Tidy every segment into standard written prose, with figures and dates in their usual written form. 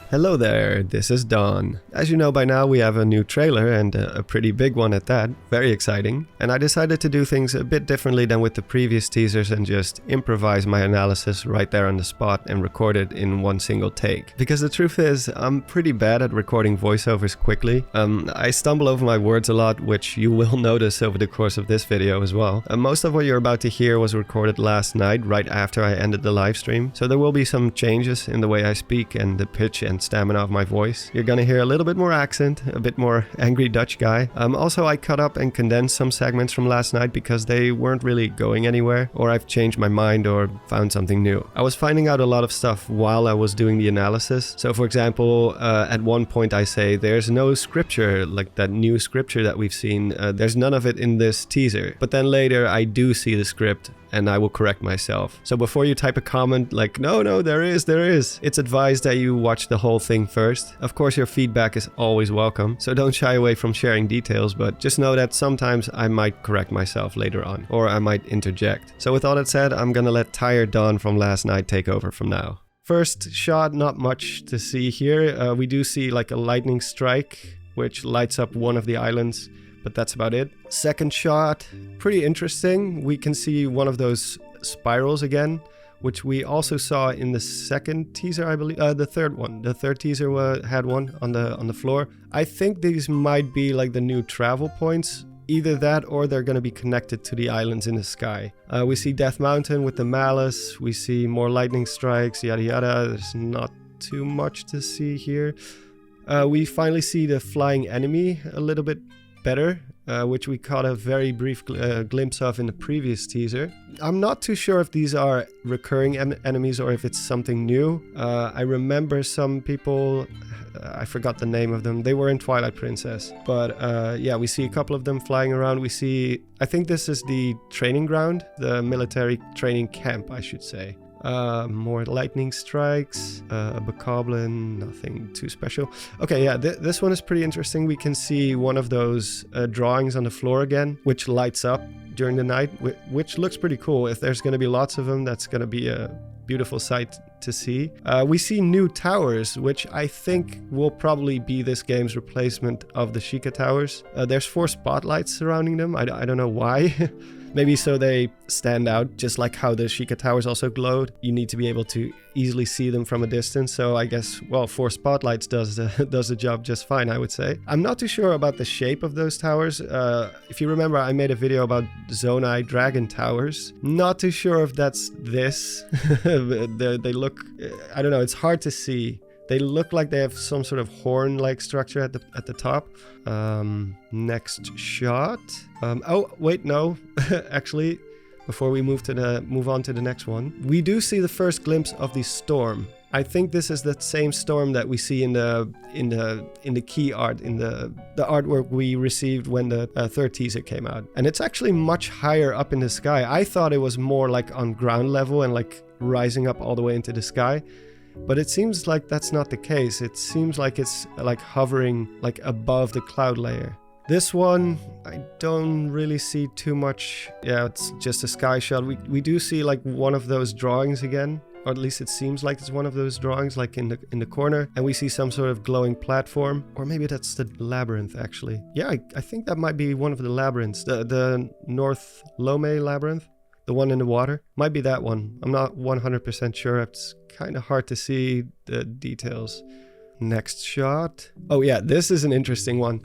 Hello there, this is Don. As you know by now, we have a new trailer and a pretty big one at that, very exciting. And I decided to do things a bit differently than with the previous teasers and just improvise my analysis right there on the spot and record it in one single take. Because the truth is, I'm pretty bad at recording voiceovers quickly. I stumble over my words a lot, which you will notice over the course of this video as well. Most of what you're about to hear was recorded last night, right after I ended the live stream. So there will be some changes in the way I speak and the pitch and stamina of my voice. You're gonna hear a little bit more accent, a bit more angry Dutch guy. Also, I cut up and condensed some segments from last night because they weren't really going anywhere, or I've changed my mind or found something new. I was finding out a lot of stuff while I was doing the analysis. So for example, at one point I say there's no scripture, like that new scripture that we've seen, there's none of it in this teaser. But then later I do see the script and I will correct myself. So before you type a comment like, no, there is, it's advised that you watch the whole thing first. Of course, your feedback is always welcome, so don't shy away from sharing details, but just know that sometimes I might correct myself later on, or I might interject. So with all that said, I'm gonna let Tired Dawn from last night take over from now. First shot, not much to see here. We do see like a lightning strike, which lights up one of the islands, but that's about it. Second shot, pretty interesting. We can see one of those spirals again, which we also saw in the second teaser, I believe. The third one. The third teaser had one on the floor. I think these might be like the new travel points. Either that or they're going to be connected to the islands in the sky. We see Death Mountain with the Malice. We see more lightning strikes, yada yada. There's not too much to see here. We finally see the flying enemy a little bit better, which we caught a very brief glimpse of in the previous teaser. I'm not too sure if these are recurring enemies or if it's something new. I remember some people, I forgot the name of them, they were in Twilight Princess. But yeah, we see a couple of them flying around. We see, I think this is the training ground, the military training camp, I should say. More lightning strikes, a bokoblin, nothing too special. Okay, yeah, this one is pretty interesting. We can see one of those drawings on the floor again, which lights up during the night, which looks pretty cool. If there's going to be lots of them, that's going to be a beautiful sight to see. We see new towers, which I think will probably be this game's replacement of the Sheikah towers. There's 4 spotlights surrounding them. I don't know why. Maybe so they stand out, just like how the Sheikah towers also glowed. You need to be able to easily see them from a distance. So I guess, well, 4 spotlights does the job just fine, I would say. I'm not too sure about the shape of those towers. If you remember, I made a video about Zonai dragon towers. Not too sure if that's this. They look, I don't know, it's hard to see. They look like they have some sort of horn-like structure at the top. Next shot. Oh wait, no. Actually, before we move on to the next one, we do see the first glimpse of the storm. I think this is the same storm that we see in the key art, in the artwork we received when the third teaser came out. And it's actually much higher up in the sky. I thought it was more like on ground level and like rising up all the way into the sky. But it seems like that's not the case. It seems like it's like hovering like above the cloud layer. This one, I don't really see too much. Yeah, it's just a sky shot. We do see like one of those drawings again, or at least it seems like it's one of those drawings, like in the corner. And we see some sort of glowing platform, or maybe that's the labyrinth actually. Yeah, I think that might be one of the labyrinths, the North Lome labyrinth. The one in the water. Might be that one. I'm not 100% sure. It's kind of hard to see the details. Next shot. Oh yeah, this is an interesting one.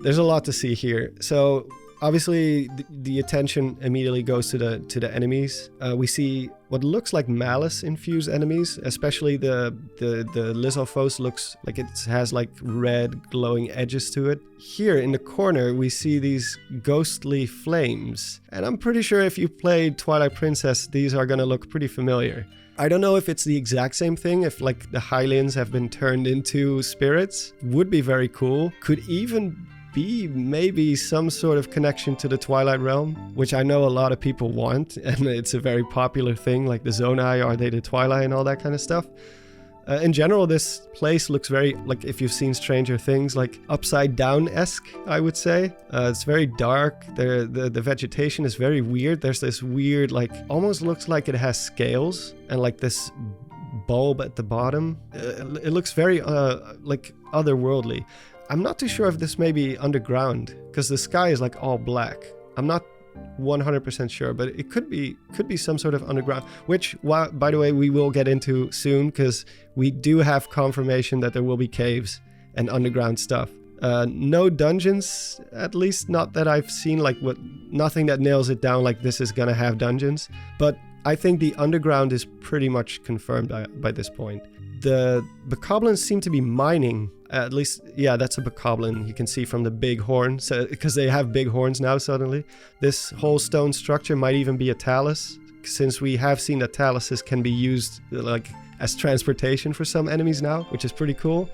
There's a lot to see here. So obviously the attention immediately goes to the enemies. We see what looks like Malice infused enemies, especially the Lizalfos looks like it has like red glowing edges to it. Here in the corner we see these ghostly flames, and I'm pretty sure if you played Twilight Princess these are gonna look pretty familiar. I don't know if it's the exact same thing, if like the Hylians have been turned into spirits. Would be very cool. Could even be maybe some sort of connection to the Twilight Realm, which I know a lot of people want, and it's a very popular thing, like the Zonai, are they the Twilight and all that kind of stuff. In general, this place looks very, like if you've seen Stranger Things, like upside down-esque, I would say. It's very dark. The vegetation is very weird. There's this weird, like, almost looks like it has scales and like this bulb at the bottom. It looks very like otherworldly. I'm not too sure if this may be underground, because the sky is like all black. I'm not 100% sure, but it could be some sort of underground, which, by the way, we will get into soon, because we do have confirmation that there will be caves and underground stuff. No dungeons, at least not that I've seen, like nothing that nails it down like this is gonna have dungeons, but I think the underground is pretty much confirmed by this point. The bokoblins seem to be mining, at least, yeah, that's a bokoblin, you can see from the big horn, so because they have big horns now suddenly. This whole stone structure might even be a talus, since we have seen that taluses can be used like as transportation for some enemies now, which is pretty cool.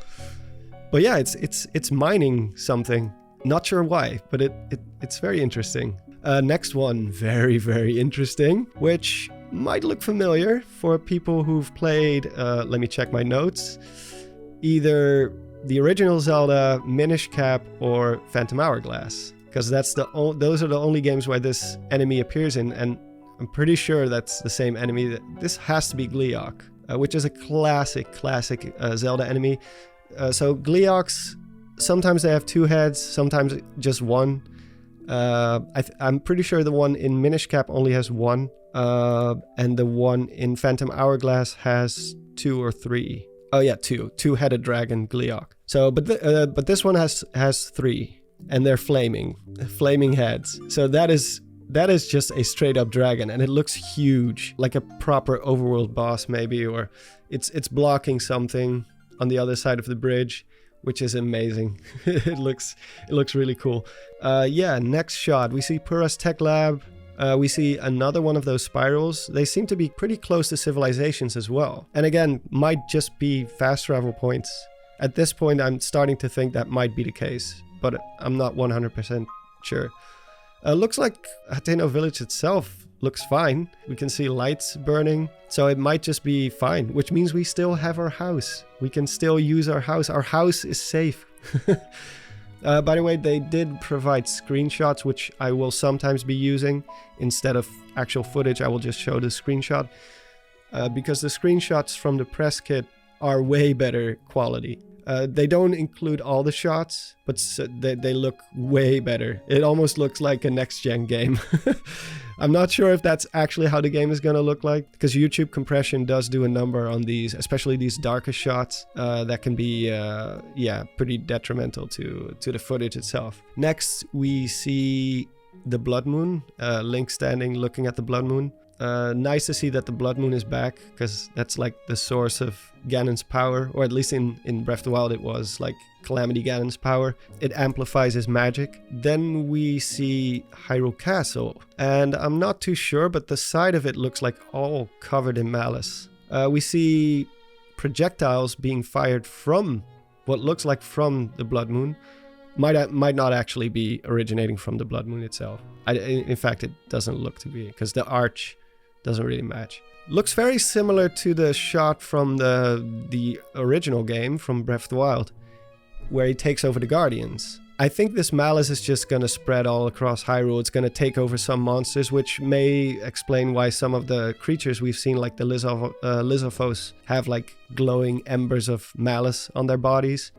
But yeah, it's mining something. Not sure why, but it's very interesting. Next one, very, very interesting, which might look familiar for people who've played, let me check my notes, either the original Zelda, Minish Cap, or Phantom Hourglass, because those are the only games where this enemy appears in, and I'm pretty sure that's the same enemy. This has to be Gleeok, which is a classic Zelda enemy. So Gleeoks, sometimes they have 2 heads, sometimes just 1. I'm pretty sure the one in Minish Cap only has 1, and the one in Phantom Hourglass has 2 or 3. Oh yeah, 2. 2-headed dragon Gleeok. So, but this one has 3, and they're flaming heads. So that is just a straight up dragon, and it looks huge, like a proper overworld boss maybe, or it's blocking something on the other side of the bridge, which is amazing. it looks really cool. Yeah, next shot, we see Pura's Tech Lab. We see another one of those spirals. They seem to be pretty close to civilizations as well. And again, might just be fast travel points. At this point, I'm starting to think that might be the case, but I'm not 100% sure. Looks like Hateno Village itself looks fine. We can see lights burning, so it might just be fine, which means we still have our house. We can still use our house. Our house is safe. By the way, they did provide screenshots, which I will sometimes be using. Instead of actual footage, I will just show the screenshot, because the screenshots from the press kit are way better quality. They don't include all the shots, but they look way better. It almost looks like a next-gen game. I'm not sure if that's actually how the game is going to look like, because YouTube compression does do a number on these, especially these darker shots, that can be, yeah, pretty detrimental to the footage itself. Next, we see the Blood Moon, Link standing looking at the Blood Moon. Nice to see that the Blood Moon is back, because that's like the source of Ganon's power, or at least in Breath of the Wild it was like Calamity Ganon's power. It amplifies his magic. Then we see Hyrule Castle, and I'm not too sure, but the side of it looks like all covered in Malice. We see projectiles being fired from what looks like from the Blood Moon. Might not actually be originating from the Blood Moon itself. In fact, it doesn't look to be, because the arch doesn't really match. Looks very similar to the shot from the original game from Breath of the Wild, where he takes over the Guardians. I think this Malice is just going to spread all across Hyrule. It's going to take over some monsters, which may explain why some of the creatures we've seen, like the Lizalfos, have like glowing embers of Malice on their bodies.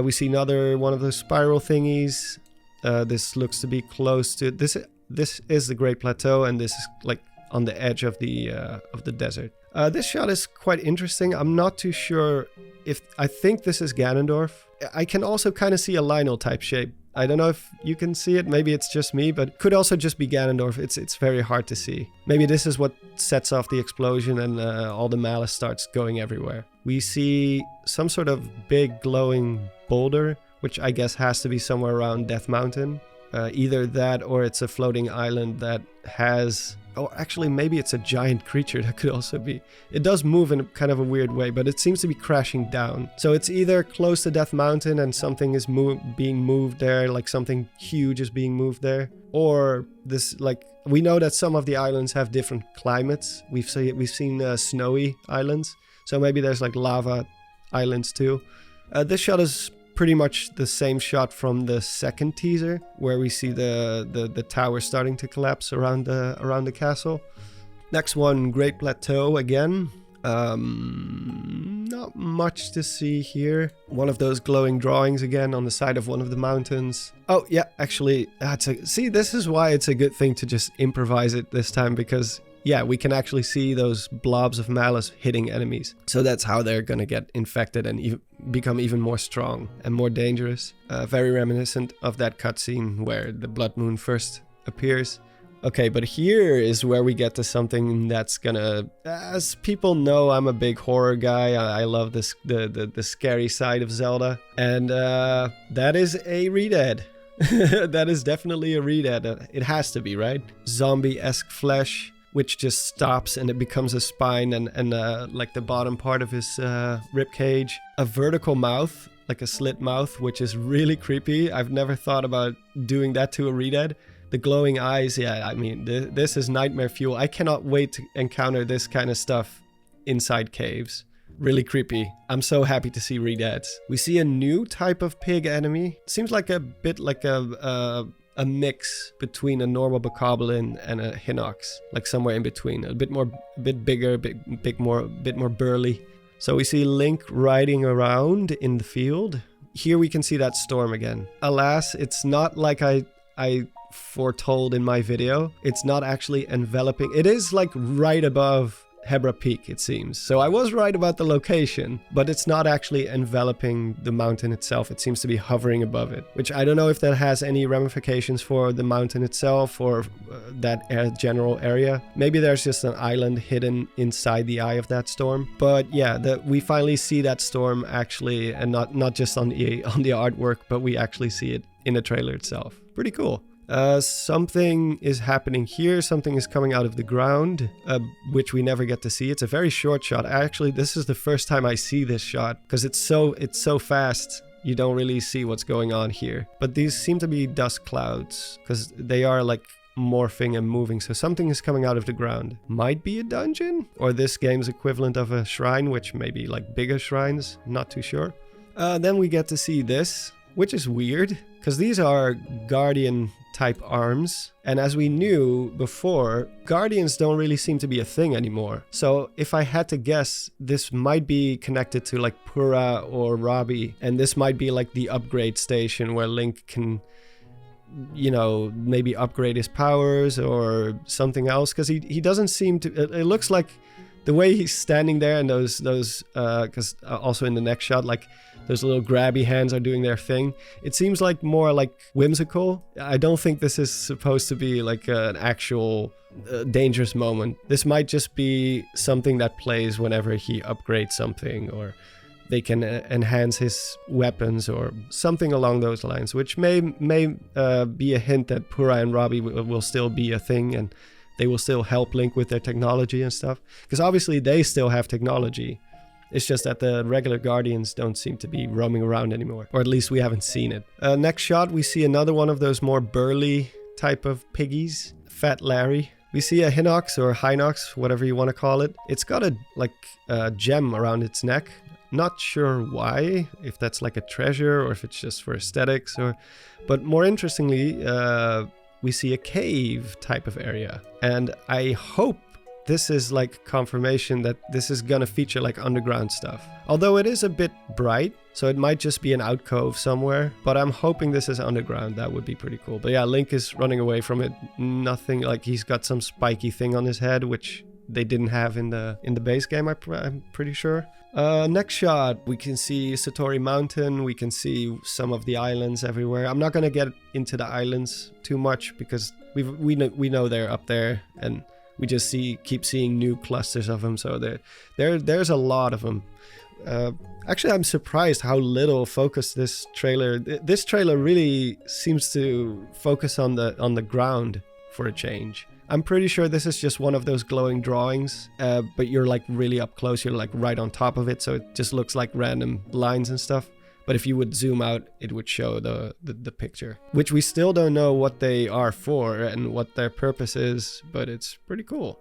We see another one of those spiral thingies. This looks to be close to... This is the Great Plateau, and this is like on the edge of the desert. This shot is quite interesting. I'm not too sure if... I think this is Ganondorf. I can also kind of see a Lionel type shape. I don't know if you can see it. Maybe it's just me, but it could also just be Ganondorf. It's very hard to see. Maybe this is what sets off the explosion and all the Malice starts going everywhere. We see some sort of big glowing boulder, which I guess has to be somewhere around Death Mountain. Either that or it's a floating island that has... Oh, actually, maybe it's a giant creature. That could also be. It does move in kind of a weird way, but it seems to be crashing down. So it's either close to Death Mountain and something is being moved there, like something huge is being moved there. Or this, like, we know that some of the islands have different climates. We've seen snowy islands. So maybe there's like lava islands too. This shot is pretty much the same shot from the second teaser, where we see the tower starting to collapse around the castle. Next one, Great Plateau again. Not much to see here. One of those glowing drawings again on the side of one of the mountains. Oh yeah, actually, see, this is why it's a good thing to just improvise it this time, because yeah, we can actually see those blobs of Malice hitting enemies. So that's how they're gonna get infected and become even more strong and more dangerous. Very reminiscent of that cutscene where the Blood Moon first appears. Okay, but here is where we get to something that's gonna... As people know, I'm a big horror guy. I love this the scary side of Zelda. And that is a Redead. That is definitely a Redead. It has to be, right? Zombie-esque flesh, which just stops and it becomes a spine and like the bottom part of his rib cage. A vertical mouth, like a slit mouth, which is really creepy. I've never thought about doing that to a Redead. The glowing eyes, yeah, I mean, this is nightmare fuel. I cannot wait to encounter this kind of stuff inside caves. Really creepy. I'm so happy to see Redeads. We see a new type of pig enemy. Seems like a bit like a mix between a normal bokoblin and a Hinox, like somewhere in between. A bit bigger, a bit more burly. So we see Link riding around in the field. Here we can see that storm again. Alas, it's not like I foretold in my video. It's not actually enveloping. It is like right above Hebra Peak, it seems. So I was right about the location, but it's not actually enveloping the mountain itself. It seems to be hovering above it, which I don't know if that has any ramifications for the mountain itself or that general area. Maybe there's just an island hidden inside the eye of that storm. But yeah, we finally see that storm actually, and not just on the artwork, but we actually see it in the trailer itself. Pretty cool. Something is happening here. Something is coming out of the ground, which we never get to see. It's a very short shot. Actually, this is the first time I see this shot because it's so fast. You don't really see what's going on here. But these seem to be dust clouds because they are like morphing and moving. So something is coming out of the ground. Might be a dungeon or this game's equivalent of a shrine, which may be like bigger shrines. Not too sure. Then we get to see this, which is weird because these are guardian type arms, and as we knew before, guardians don't really seem to be a thing anymore. So if I had to guess, this might be connected to like Pura or Robbie, and this might be like the upgrade station where Link can, you know, maybe upgrade his powers or something else, because he doesn't seem to... It looks like the way he's standing there and those because also in the next shot, like those little grabby hands are doing their thing. It seems like more like whimsical. I don't think this is supposed to be like an actual dangerous moment. This might just be something that plays whenever he upgrades something, or they can enhance his weapons or something along those lines, which may be a hint that Pura and Robbie will still be a thing and they will still help Link with their technology and stuff. Because obviously they still have technology. It's just that the regular Guardians don't seem to be roaming around anymore. Or at least we haven't seen it. Next shot, we see another one of those more burly type of piggies. Fat Larry. We see a Hinox or Hinox, whatever you want to call it. It's got a gem around its neck. Not sure why, if that's like a treasure or if it's just for aesthetics. But more interestingly, we see a cave type of area. And I hope this is like confirmation that this is gonna feature like underground stuff. Although it is a bit bright, so it might just be an alcove somewhere, but I'm hoping this is underground. That would be pretty cool. But yeah, Link is running away from it. Nothing, like he's got some spiky thing on his head, which they didn't have in the base game, I'm pretty sure. Next shot, we can see Satori Mountain. We can see some of the islands everywhere. I'm not gonna get into the islands too much because we know they're up there, and we just keep seeing new clusters of them. So there's a lot of them. Actually, I'm surprised how little focus this trailer really seems to focus on the ground for a change. I'm pretty sure this is just one of those glowing drawings, but you're like really up close. You're like right on top of it, so it just looks like random lines and stuff. But if you would zoom out, it would show the picture, which we still don't know what they are for and what their purpose is, but it's pretty cool.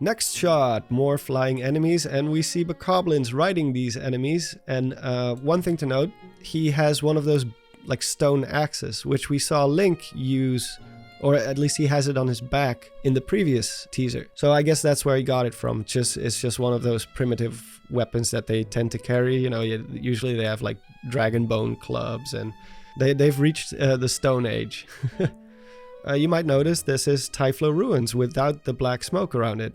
Next shot, more flying enemies, and we see bokoblins riding these enemies. And one thing to note, he has one of those like stone axes, which we saw Link use Or at least he has it on his back in the previous teaser. So I guess that's where he got it from. It's just one of those primitive weapons that they tend to carry. You know, usually they have like dragon bone clubs, and they've reached the Stone Age. You might notice this is Typhlo Ruins without the black smoke around it.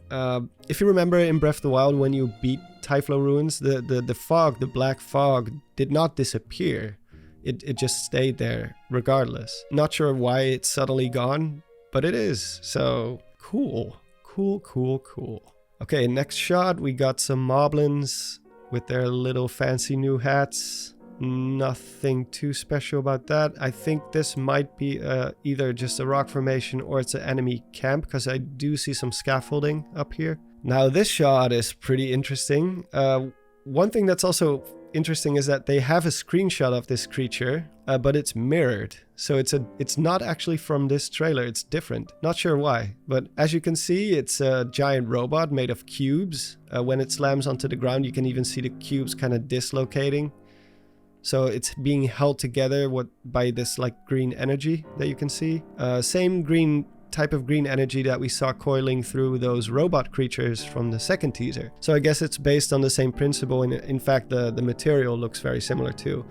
If you remember in Breath of the Wild, when you beat Typhlo Ruins, the fog, the black fog, did not disappear. It just stayed there regardless. Not sure why it's suddenly gone, but it is. So cool. Cool. Okay, next shot, we got some moblins with their little fancy new hats. Nothing too special about that. I think this might be either just a rock formation or it's an enemy camp, because I do see some scaffolding up here. Now this shot is pretty interesting. One thing that's also interesting is that they have a screenshot of this creature, but it's mirrored. So it's not actually from this trailer, it's different. Not sure why, but as you can see, it's a giant robot made of cubes. When it slams onto the ground, you can even see the cubes kind of dislocating. So it's being held together by this like green energy that you can see. Same type of green energy that we saw coiling through those robot creatures from the second teaser. So I guess it's based on the same principle, and in fact the material looks very similar too.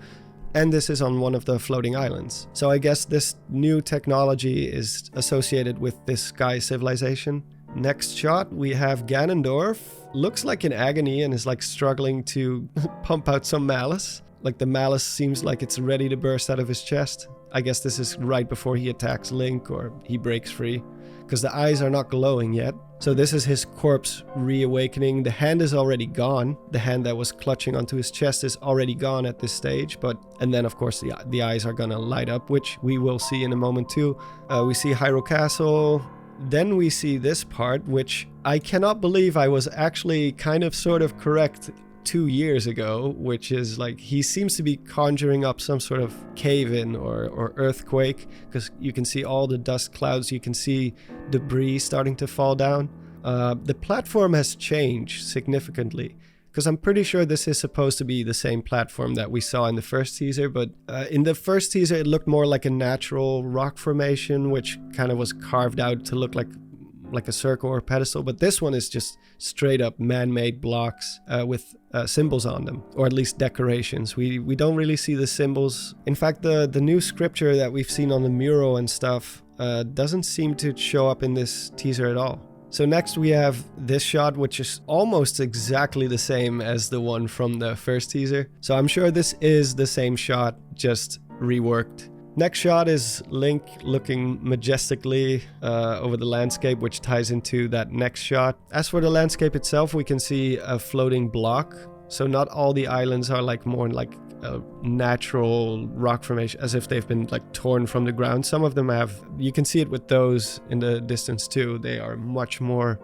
And this is on one of the floating islands. So I guess this new technology is associated with this sky civilization. Next shot, we have Ganondorf. Looks like in agony and is like struggling to pump out some malice. Like the malice seems like it's ready to burst out of his chest. I guess this is right before he attacks Link or he breaks free, because the eyes are not glowing yet. So this is his corpse reawakening. The hand is already gone. The hand that was clutching onto his chest is already gone at this stage. And then of course the eyes are gonna light up, which we will see in a moment too. We see Hyrule Castle. Then we see this part, which I cannot believe I was actually kind of sort of correct 2 years ago, which is like he seems to be conjuring up some sort of cave-in or earthquake, because you can see all the dust clouds, you can see debris starting to fall down. The platform has changed significantly, because I'm pretty sure this is supposed to be the same platform that we saw in the first teaser, but in the first teaser it looked more like a natural rock formation, which kind of was carved out to look like a circle or pedestal, but this one is just straight up man-made blocks with symbols on them, or at least decorations. We don't really see the symbols. In fact, the new scripture that we've seen on the mural and stuff doesn't seem to show up in this teaser at all. So next we have this shot, which is almost exactly the same as the one from the first teaser. So I'm sure this is the same shot, just reworked. Next shot is Link looking majestically over the landscape, which ties into that next shot. As for the landscape itself, we can see a floating block. So not all the islands are like more like a natural rock formation, as if they've been like torn from the ground. Some of them have, you can see it with those in the distance too. They are much more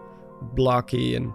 blocky and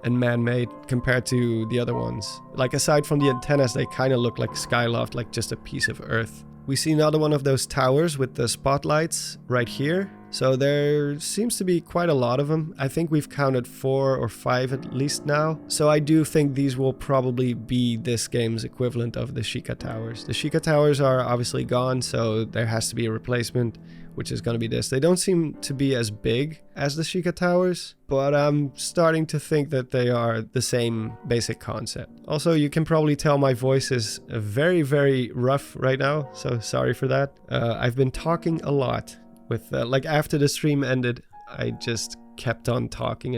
man-made compared to the other ones. Like aside from the antennas, they kind of look like Skyloft, like just a piece of earth. We see another one of those towers with the spotlights right here. So there seems to be quite a lot of them. I think we've counted 4 or 5 at least now. So I do think these will probably be this game's equivalent of the Sheikah Towers. The Sheikah Towers are obviously gone, so there has to be a replacement, which is going to be this. They don't seem to be as big as the Sheikah Towers, but I'm starting to think that they are the same basic concept. Also, you can probably tell my voice is very, very rough right now, so sorry for that. I've been talking a lot. With like after the stream ended, I just kept on talking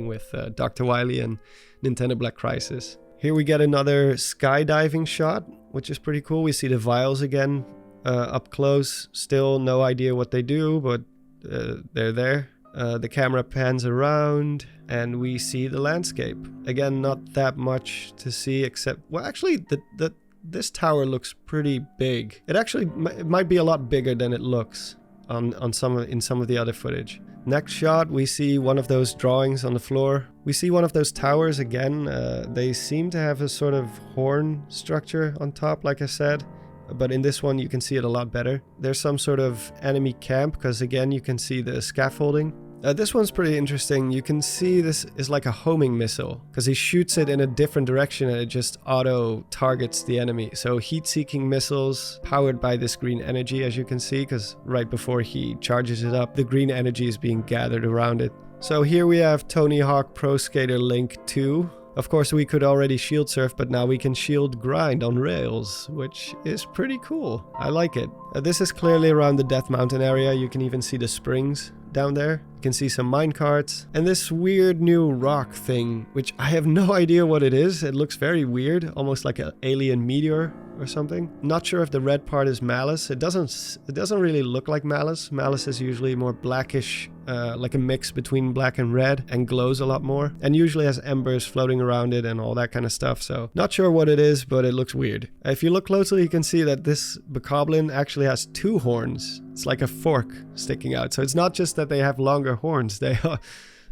with Dr. Wily and Nintendo Black Crisis. Here we get another skydiving shot, which is pretty cool. We see the vials again up close. Still no idea what they do, but they're there. The camera pans around and we see the landscape. Again, not that much to see except, well, actually this tower looks pretty big. It might be a lot bigger than it looks in some of the other footage. Next shot, we see one of those drawings on the floor. We see one of those towers again. They seem to have a sort of horn structure on top, like I said, but in this one you can see it a lot better. There's some sort of enemy camp, because again you can see the scaffolding. This one's pretty interesting. You can see this is like a homing missile because he shoots it in a different direction and it just auto targets the enemy. So heat-seeking missiles powered by this green energy, as you can see, because right before he charges it up, the green energy is being gathered around it. So here we have Tony Hawk Pro Skater Link 2. Of course, we could already shield surf, but now we can shield grind on rails, which is pretty cool. I like it. This is clearly around the Death Mountain area. You can even see the springs down there. You can see some mine carts and this weird new rock thing, which I have no idea what it is. It looks very weird, almost like an alien meteor or something. Not sure if the red part is Malice. It doesn't really look like Malice. Malice is usually more blackish, like a mix between black and red, and glows a lot more, and usually has embers floating around it and all that kind of stuff. So not sure what it is, but it looks weird. If you look closely, you can see that this bokoblin actually has 2 horns. It's like a fork sticking out. So it's not just that they have longer horns, they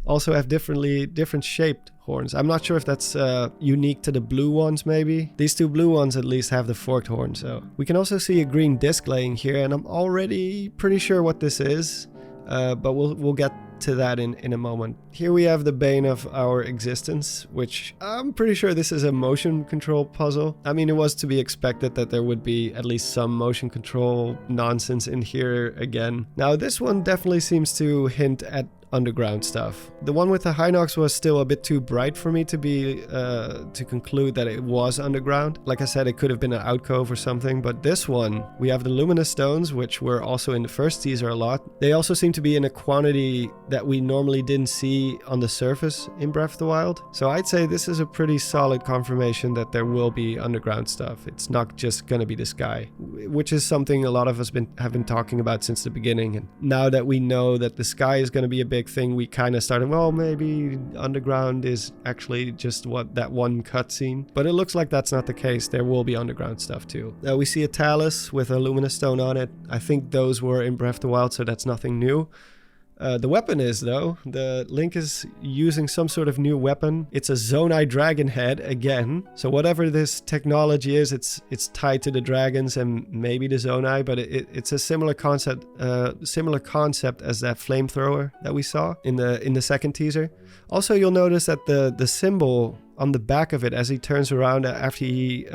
also have different shaped horns. I'm not sure if that's unique to the blue ones, maybe. These 2 blue ones at least have the forked horn. So we can also see a green disc laying here, and I'm already pretty sure what this is, but we'll get to that in a moment. Here we have the bane of our existence, which I'm pretty sure this is a motion control puzzle. I mean, it was to be expected that there would be at least some motion control nonsense in here again. Now this one definitely seems to hint at underground stuff. The one with the Hinox was still a bit too bright for me to be to conclude that it was underground. Like I said, it could have been an alcove or something, but this one, we have the luminous stones, which were also in the first teaser a lot. They also seem to be in a quantity that we normally didn't see on the surface in Breath of the Wild. So I'd say this is a pretty solid confirmation that there will be underground stuff. It's not just gonna be the sky, which is something a lot of us have been talking about since the beginning. And now that we know that the sky is gonna be a big thing, we kind of started, well, maybe underground is actually just what that one cutscene, but it looks like that's not the case. There will be underground stuff too. We see a talus with a luminous stone on it. I think those were in Breath of the Wild, so that's nothing new. The weapon is, though. The Link is using some sort of new weapon. It's a Zonai dragon head again. So whatever this technology is, it's tied to the dragons and maybe the Zonai, but it's a similar concept as that flamethrower that we saw in the second teaser. Also, you'll notice that the symbol on the back of it as he turns around after he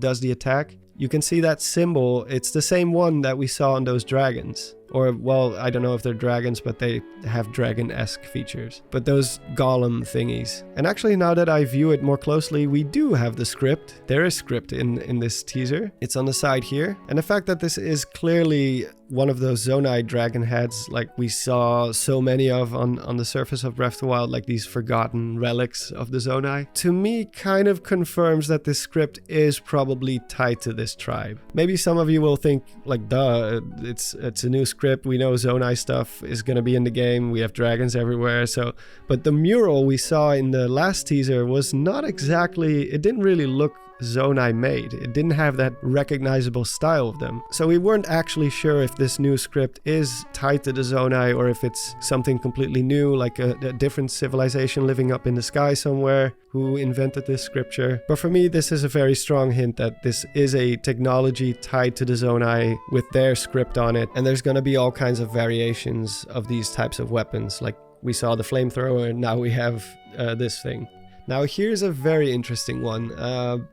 does the attack, you can see that symbol. It's the same one that we saw on those dragons. Or, well, I don't know if they're dragons, but they have dragon-esque features. But those golem thingies. And actually, now that I view it more closely, we do have the script. There is script in this teaser. It's on the side here. And the fact that this is clearly one of those Zonai dragon heads, like we saw so many of on the surface of Breath of the Wild, like these forgotten relics of the Zonai, to me kind of confirms that this script is probably tied to this tribe. Maybe some of you will think, like, duh, it's a new script. We know Zonai stuff is going to be in the game. We have dragons everywhere. So, but the mural we saw in the last teaser was not exactly, it didn't really look Zonai made. It didn't have that recognizable style of them. So we weren't actually sure if this new script is tied to the Zonai or if it's something completely new, like a different civilization living up in the sky somewhere who invented this scripture. But for me, this is a very strong hint that this is a technology tied to the Zonai with their script on it. And there's going to be all kinds of variations of these types of weapons. Like we saw the flamethrower, and now we have this thing. Now here's a very interesting one.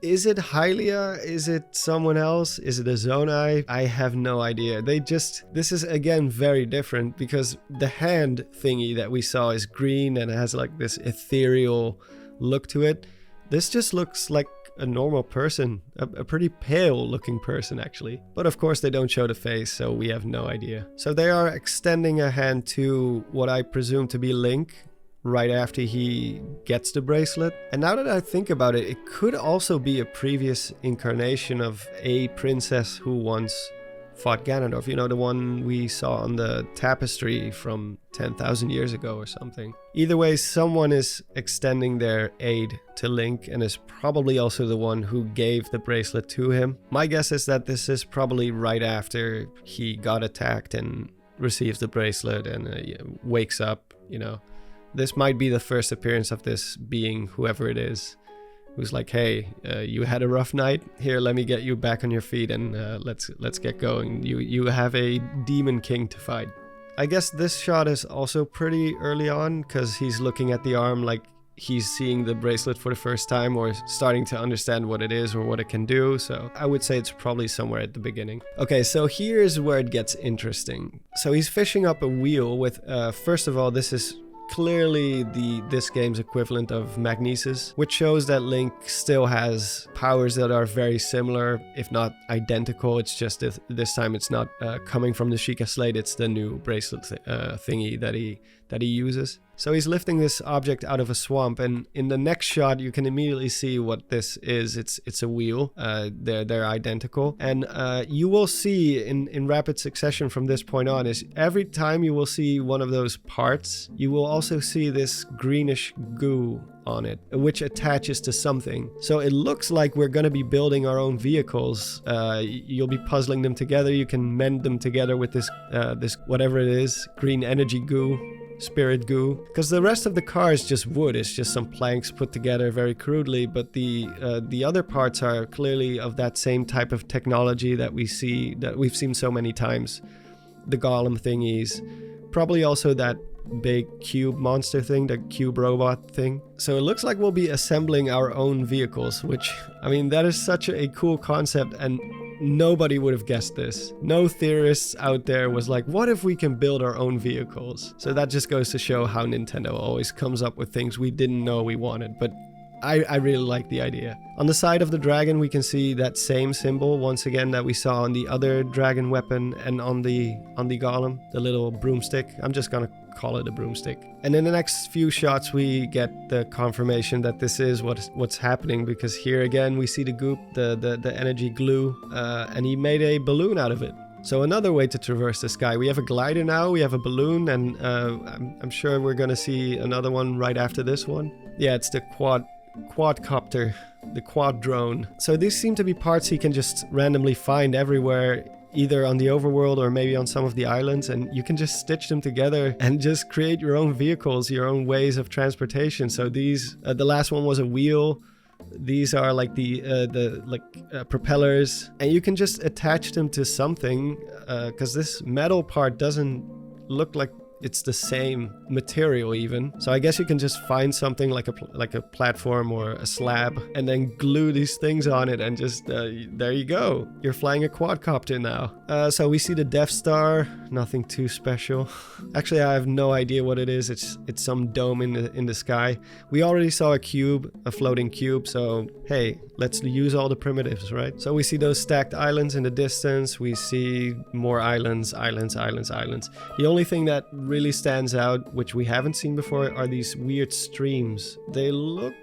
Is it Hylia? Is it someone else? Is it a Zonai? I have no idea. This is again very different because the hand thingy that we saw is green and it has like this ethereal look to it. This just looks like a normal person, a pretty pale looking person actually. But of course they don't show the face, so we have no idea. So they are extending a hand to what I presume to be Link right after he gets the bracelet. And now that I think about it, it could also be a previous incarnation of a princess who once fought Ganondorf. You know, the one we saw on the tapestry from 10,000 years ago or something. Either way, someone is extending their aid to Link and is probably also the one who gave the bracelet to him. My guess is that this is probably right after he got attacked and receives the bracelet and wakes up, you know. This might be the first appearance of this being, whoever it is, who's like, hey, you had a rough night? Here, let me get you back on your feet and let's get going. You have a demon king to fight. I guess this shot is also pretty early on because he's looking at the arm like he's seeing the bracelet for the first time or starting to understand what it is or what it can do. So I would say it's probably somewhere at the beginning. Okay, so here's where it gets interesting. So he's fishing up a wheel with, first of all, this is clearly this game's equivalent of magnesis, which shows that Link still has powers that are very similar, if not identical. It's just this time it's not coming from the Sheikah Slate, it's the new bracelet thingy that he uses. So he's lifting this object out of a swamp, and in the next shot you can immediately see what this is. It's a wheel. They're identical, and you will see in rapid succession from this point on is every time you will see one of those parts, you will also see this greenish goo on it, which attaches to something. So it looks like we're going to be building our own vehicles. You'll be puzzling them together. You can mend them together with this whatever it is, green energy goo. Spirit goo, because the rest of the car is just wood. It's just some planks put together very crudely, but the other parts are clearly of that same type of technology that we've seen so many times. The golem thingies, probably also that big cube monster thing, the cube robot thing. So it looks like we'll be assembling our own vehicles, which, I mean, that is such a cool concept, and nobody would have guessed this. No theorists out there was like, what if we can build our own vehicles? So that just goes to show how Nintendo always comes up with things we didn't know we wanted, but I really like the idea. On the side of the dragon, we can see that same symbol once again that we saw on the other dragon weapon and on the golem, the little broomstick. I'm just gonna call it a broomstick. And in the next few shots, we get the confirmation that this is what's happening, because here again we see the goop, the energy glue, and he made a balloon out of it. So another way to traverse the sky. We have a glider now, we have a balloon, and I'm sure we're gonna see another one right after this one. Yeah, it's the quadcopter, the quad drone. So these seem to be parts he can just randomly find everywhere, either on the overworld or maybe on some of the islands, and you can just stitch them together and just create your own vehicles, your own ways of transportation. So these, the last one was a wheel. These are like the propellers, and you can just attach them to something, because this metal part doesn't look like it's the same material even. So I guess you can just find something like a platform or a slab and then glue these things on it, and just there you go. You're flying a quadcopter now. So we see the Death Star, nothing too special. Actually, I have no idea what it is. It's some dome in the sky. We already saw a cube, a floating cube, so hey, let's use all the primitives, right? So we see those stacked islands in the distance. We see more islands. The only thing that really stands out, which we haven't seen before, are these weird streams. They look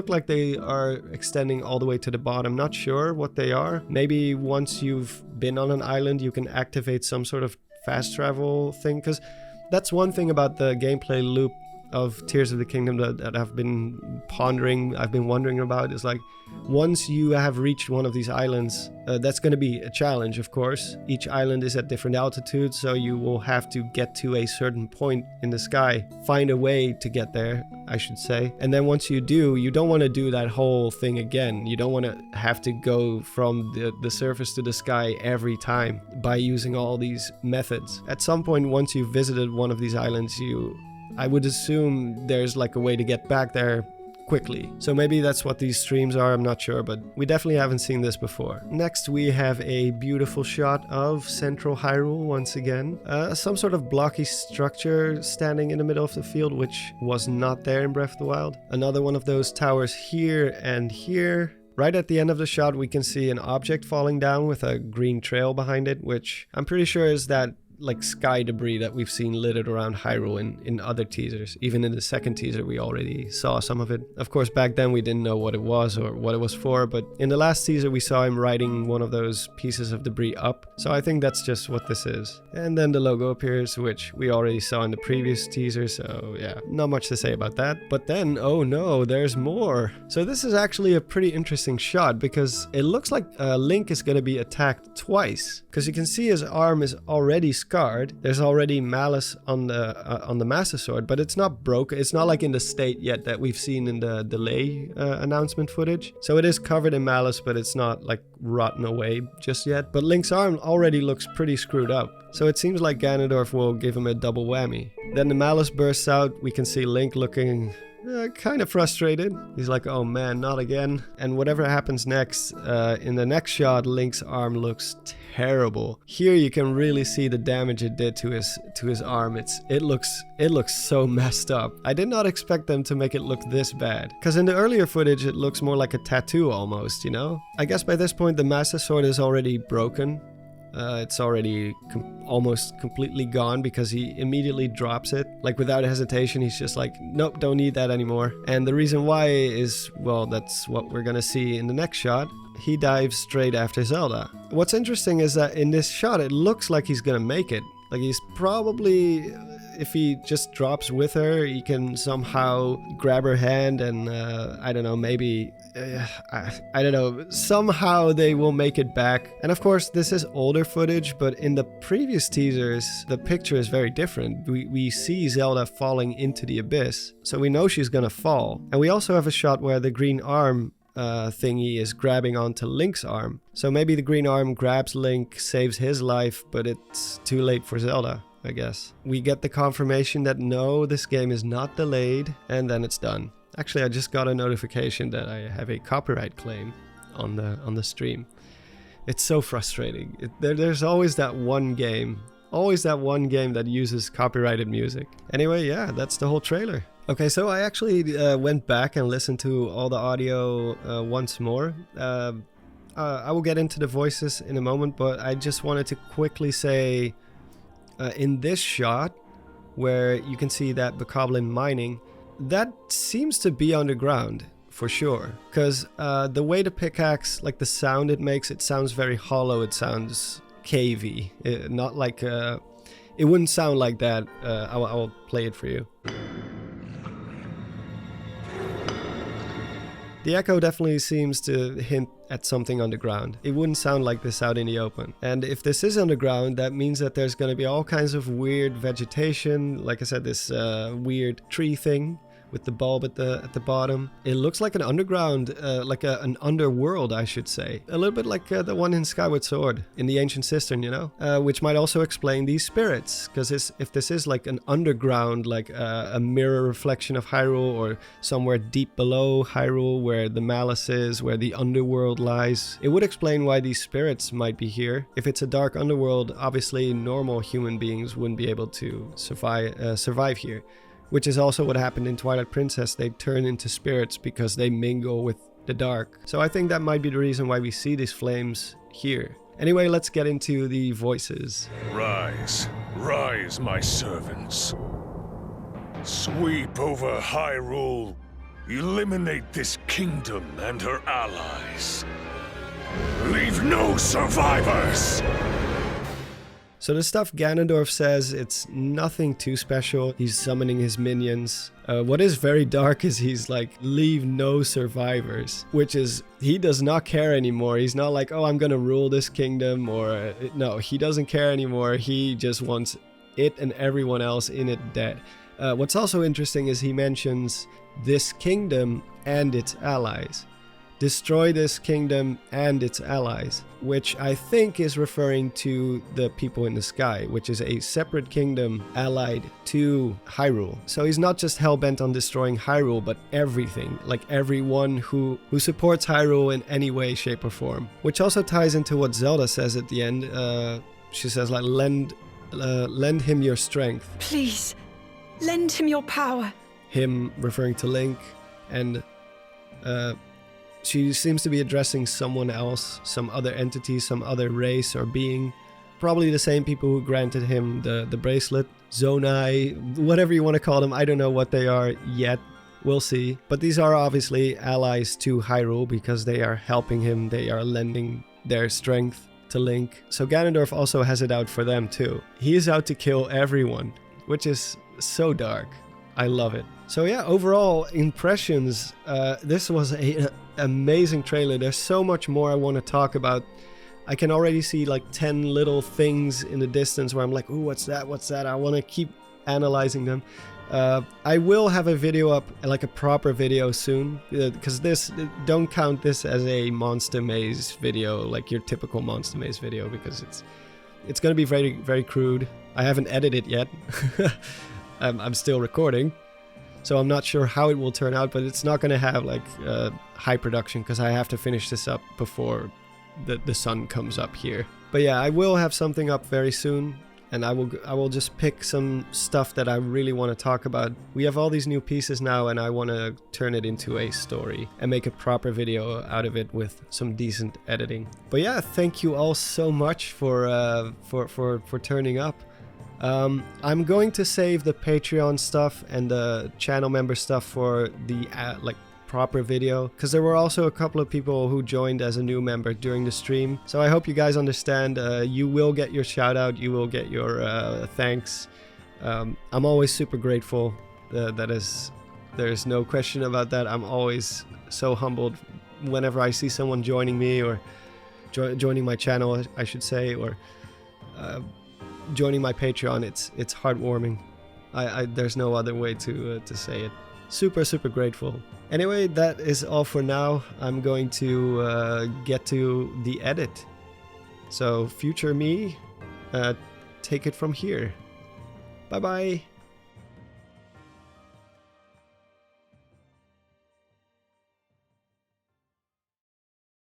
like they are extending all the way to the bottom. Not sure what they are. Maybe once you've been on an island, you can activate some sort of fast travel thing, because that's one thing about the gameplay loop of Tears of the Kingdom that I've been pondering, I've been wondering about, is like, once you have reached one of these islands, that's going to be a challenge, of course. Each island is at different altitudes, so you will have to get to a certain point in the sky, find a way to get there, I should say. And then once you do, you don't want to do that whole thing again. You don't want to have to go from the surface to the sky every time by using all these methods. At some point, once you've visited one of these islands, I would assume there's like a way to get back there quickly. So maybe that's what these streams are, I'm not sure, but we definitely haven't seen this before. Next we have a beautiful shot of Central Hyrule once again. Some sort of blocky structure standing in the middle of the field, which was not there in Breath of the Wild. Another one of those towers here and here. Right at the end of the shot we can see an object falling down with a green trail behind it, which I'm pretty sure is that like sky debris that we've seen littered around Hyrule in other teasers. Even in the second teaser we already saw some of it. Of course, back then we didn't know what it was or what it was for, but in the last teaser we saw him riding one of those pieces of debris up. So I think that's just what this is. And then the logo appears, which we already saw in the previous teaser, so yeah, not much to say about that. But then, oh no, there's more. So this is actually a pretty interesting shot, because it looks like Link is going to be attacked twice, because you can see his arm is already scarred. There's already Malice on the Master Sword, but it's not broken. It's not like in the state yet that we've seen in the delay announcement footage. So it is covered in Malice, but it's not like rotten away just yet. But Link's arm already looks pretty screwed up. So it seems like Ganondorf will give him a double whammy. Then the Malice bursts out. We can see Link looking kind of frustrated. He's like, oh man, not again. And whatever happens next, in the next shot, Link's arm looks terrible. Here you can really see the damage it did to his arm. It looks so messed up. I did not expect them to make it look this bad, because in the earlier footage it looks more like a tattoo almost, you know? I guess by this point the Master Sword is already broken. It's already almost completely gone because he immediately drops it. Like without hesitation, he's just like, nope, don't need that anymore. And the reason why is, well, that's what we're gonna see in the next shot. He dives straight after Zelda. What's interesting is that in this shot, it looks like he's gonna make it. Like he's probably, if he just drops with her, he can somehow grab her hand and, I don't know, maybe, I don't know, somehow they will make it back. And of course, this is older footage, but in the previous teasers, the picture is very different. We see Zelda falling into the abyss, so we know she's gonna fall. And we also have a shot where the green arm thingy is grabbing onto Link's arm. So maybe the green arm grabs Link, saves his life, but it's too late for Zelda, I guess. We get the confirmation that no, this game is not delayed, and then it's done. Actually, I just got a notification that I have a copyright claim on the stream. It's so frustrating. There's always that one game that uses copyrighted music. Anyway, yeah, that's the whole trailer. Okay, so I actually went back and listened to all the audio once more. I will get into the voices in a moment, but I just wanted to quickly say, in this shot, where you can see that Bokoblin mining, that seems to be underground, for sure. Because the way the pickaxe, like the sound it makes, it sounds very hollow, it sounds cavey. Not like, it wouldn't sound like that. I'll play it for you. The echo definitely seems to hint at something underground. It wouldn't sound like this out in the open. And if this is underground, that means that there's going to be all kinds of weird vegetation. Like I said, this weird tree thing with the bulb at the bottom. It looks like an underground, like an underworld, I should say. A little bit like the one in Skyward Sword, in the Ancient Cistern, you know? Which might also explain these spirits, because if this is like an underground, like a mirror reflection of Hyrule, or somewhere deep below Hyrule where the Malice is, where the underworld lies, it would explain why these spirits might be here. If it's a dark underworld, obviously normal human beings wouldn't be able to survive here. Which is also what happened in Twilight Princess. They turn into spirits because they mingle with the dark. So I think that might be the reason why we see these flames here. Anyway, let's get into the voices. Rise, rise, my servants. Sweep over Hyrule. Eliminate this kingdom and her allies. Leave no survivors! So the stuff Ganondorf says, it's nothing too special. He's summoning his minions. What is very dark is he's like, leave no survivors. Which is, he does not care anymore. He's not like, oh, I'm gonna rule this kingdom, or no, he doesn't care anymore. He just wants it and everyone else in it dead. What's also interesting is he mentions this kingdom and its allies. Destroy this kingdom and its allies, which I think is referring to the people in the sky, which is a separate kingdom allied to Hyrule. So he's not just hell-bent on destroying Hyrule, but everything, like everyone who supports Hyrule in any way, shape or form. Which also ties into what Zelda says at the end. She says like, lend him your strength. Please, lend him your power. Him referring to Link, and she seems to be addressing someone else, some other entity, some other race or being. Probably the same people who granted him the bracelet. Zonai, whatever you want to call them. I don't know what they are yet. We'll see. But these are obviously allies to Hyrule because they are helping him. They are lending their strength to Link. So Ganondorf also has it out for them too. He is out to kill everyone, which is so dark. I love it. So yeah, overall impressions, this was an amazing trailer. There's so much more I want to talk about. I can already see like 10 little things in the distance where I'm like, ooh, what's that? What's that? I want to keep analyzing them. I will have a video up, like a proper video soon, because don't count this as a Monster Maze video, like your typical Monster Maze video, because it's going to be very, very crude. I haven't edited yet. I'm still recording, so I'm not sure how it will turn out, but it's not going to have like high production, because I have to finish this up before the sun comes up here. But yeah, I will have something up very soon. And I will just pick some stuff that I really want to talk about. We have all these new pieces now, and I want to turn it into a story and make a proper video out of it with some decent editing. But yeah, thank you all so much for turning up. I'm going to save the Patreon stuff and the channel member stuff for the proper video, because there were also a couple of people who joined as a new member during the stream, so I hope you guys understand. You will get your shout out, you will get your thanks. I'm always super grateful. There's no question about that. I'm always so humbled whenever I see someone joining me, or joining my channel, I should say, or joining my Patreon. It's heartwarming. There's no other way to say it. Super grateful. Anyway, that is all for now. I'm going to get to the edit. So future me, take it from here. Bye bye.